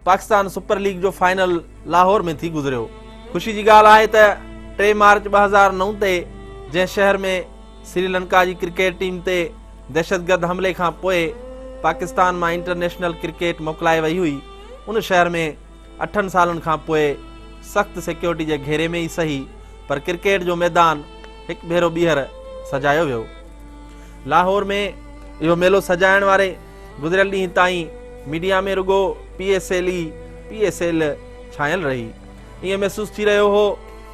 Pakistan super league जो final Lahore में थी गुज़रियो। ख़ुशी जी ॻाल्हि आहे त 3 मार्च 2009 ते जंहिं शहर में श्रीलंका जी क्रिकेट टीम ते दहशतगर्द हमले खां पोइ पाकिस्तान मां इंटरनेशनल क्रिकेट मोकिलाए वई हुई, उन शहर में 8 सालनि खां पोइ सख़्त सिक्योरिटी जे घेरे में ई सही पर क्रिकेट जो मैदान हिकु भेरो ॿीहर सजायो वियो। लाहौर में इहो मेलो सजाइण वारे गुज़िरियल ॾींहं ताईं मीडिया में रुगो PSL छायल रही। ईअं महसूस थी रहियो हो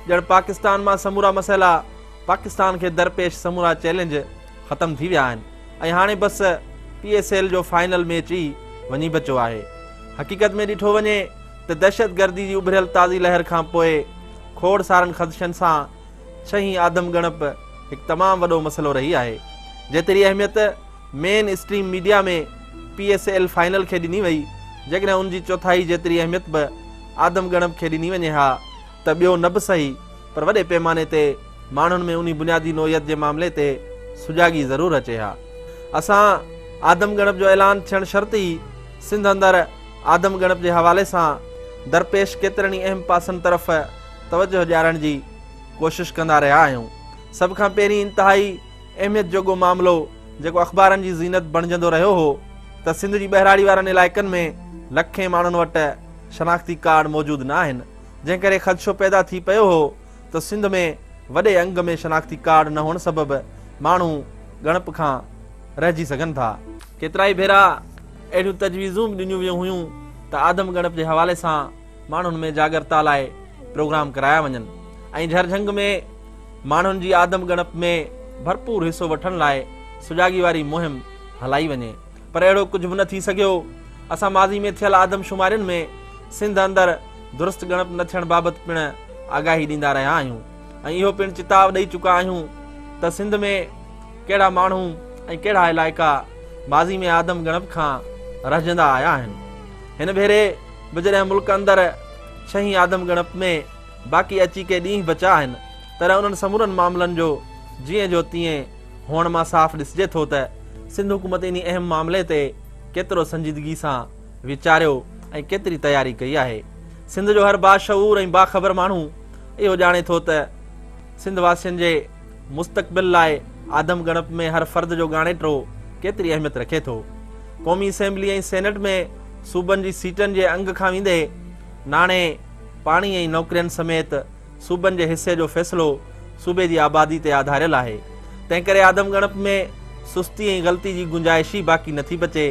ॼण पाकिस्तान मां समूरा मसइला, पाकिस्तान खे दरपेश समूरा चैलेंज ख़तम थी विया आहिनि ऐं हाणे बसि PSL जो फाइनल मैच ई वञी बचियो आहे। हक़ीक़त में ॾिठो वञे त दहशतगर्दी जी उभरियल ताज़ी लहर खां पोइ खोड़ सारनि ख़दशनि सां छहीं आदमगणप हिकु तमामु वॾो मसइलो रही आहे। जेतिरी अहमियत मेन स्ट्रीम मीडिया में PSL फाइनल खे ॾिनी वई, जेकॾहिं उनजी चौथाई जेतिरी अहमियत बि आदमगणप खे ॾिनी वञे हा त ॿियो न बि सही पर वॾे पैमाने ते माण्हुनि में उन बुनियादी नोयत जे मामले ते सुजागी ज़रूरु अचे हा। असां आदमगणप जो ऐलान थियणु शर्त ई सिंध अंदरि आदमगणप जे हवाले सां दरपेश केतिरनि अहम पासनि तरफ़ तवजो ॾियारण जी कोशिश कंदा रहिया आहियूं। सभ खां पहिरीं इंतिहाई अहमियत जोॻो मामिलो जेको अख़बारनि जी ज़ीनत बणिजंदो रहियो हो त सिंध जी ॿहिराड़ी वारनि इलाइक़नि में लखे माण्हुनि वटि शनाख़्ती कार्ड मौजूदु न आहिनि, जंहिं करे ख़दशो पैदा थी पियो हो त सिंध में वॾे अंग में शनाख़्ती कार्ड न हुअण सबबि माण्हू गणप खां रहिजी सघनि था। केतिरा ई भेरा अहिड़ियूं तजवीज़ूं बि ॾिनियूं वियूं हुयूं त आदमगणप जे हवाले सां माण्हुनि में जागरता लाइ प्रोग्राम कराया वञनि ऐं झरझंग में माण्हुनि जी आदमगणप में भरपूर हिसो वठण लाइ सुजागी वारी मुहिम हलाई वञे, पर अहिड़ो कुझु बि न थी सघियो। असां माज़ी में थियल आदमशुमारियुनि में सिंध अंदरि दुरुस्त गणप न थियण बाबति पिणु आगाही ॾींदा रहिया आहियूं ऐं इहो पिणु चिताब ॾेई चुका आहियूं त सिंध में कहिड़ा माण्हू ऐं कहिड़ा इलाइक़ा माज़ी में आदमगणप खां रहिजंदा आया आहिनि। हिन भेरे बि जॾहिं मुल्क अंदरि छहीं आदमगणप में बाक़ी अची के ॾींहं बचा आहिनि, तॾहिं उन्हनि समूरनि मामलनि जो जीअं जो तीअं हुअण मां साफ़ ॾिसिजे थो त सिंध हुकूमत इन अहम मामले ते केतिरो संजीदगी सां वीचारियो ऐं केतिरी तयारी कई आहे। सिंध जो हर बाशऊर ऐं बाख़बर माण्हू इहो ॼाणे थो त सिंध वासियुनि जे मुस्तक़बिल लाइ आदमगणप में हर फ़र्द जो ॻाणेटिरो केतिरी अहमियत रखे थो। क़ौमी असेंबली ऐं सेनेट में सूबनि जी सीटनि जे अंग खां वेंदे नाणे पाणी ऐं नौकरियुनि समेत सूबनि जे हिसे जो फ़ैसिलो सूबे जी आबादी ते आधारियल आहे। तंहिं करे आदमगणप में सुस्ती ऐं ग़लती जी गुंजाइश ई बाक़ी नथी बचे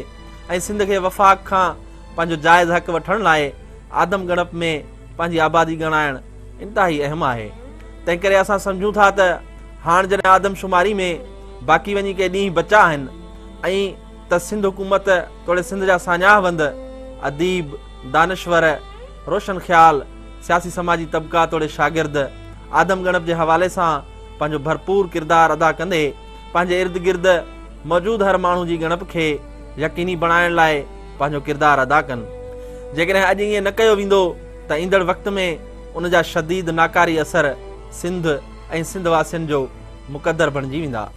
ऐं सिंध खे वफ़ाक़ खां पंहिंजो जाइज़ हक़ वठण लाइ आदमगणप में पंहिंजी आबादी ॻणाइणु इंतिहाई अहम आहे। तंहिं करे असां सम्झूं था त हाणे जॾहिं आदमशुमारी में बाक़ी वञी के ॾींहं बचा आहिनि ऐं त सिंध हुकूमत तोड़े सिंध जा सान्याहवंद अदीब, दानिश्वर, रोशन ख़्याल, सियासी समाजी तबक़ा तोड़े शागिर्द आदमगणप जे हवाले सां पंहिंजो भरपूर किरदारु अदा कंदे पंहिंजे इर्द गिर्द मौजूदु हर माण्हू जी गणप खे यकीनी बणाइण लाइ पंहिंजो किरदारु अदा कनि। जेकॾहिं अॼु ईअं न कयो वेंदो त ईंदड़ वक़्त में उन जा शदीद नाकारी असर सिंध ऐं सिंध वासियुनि जो मुक़दर बणिजी वेंदा।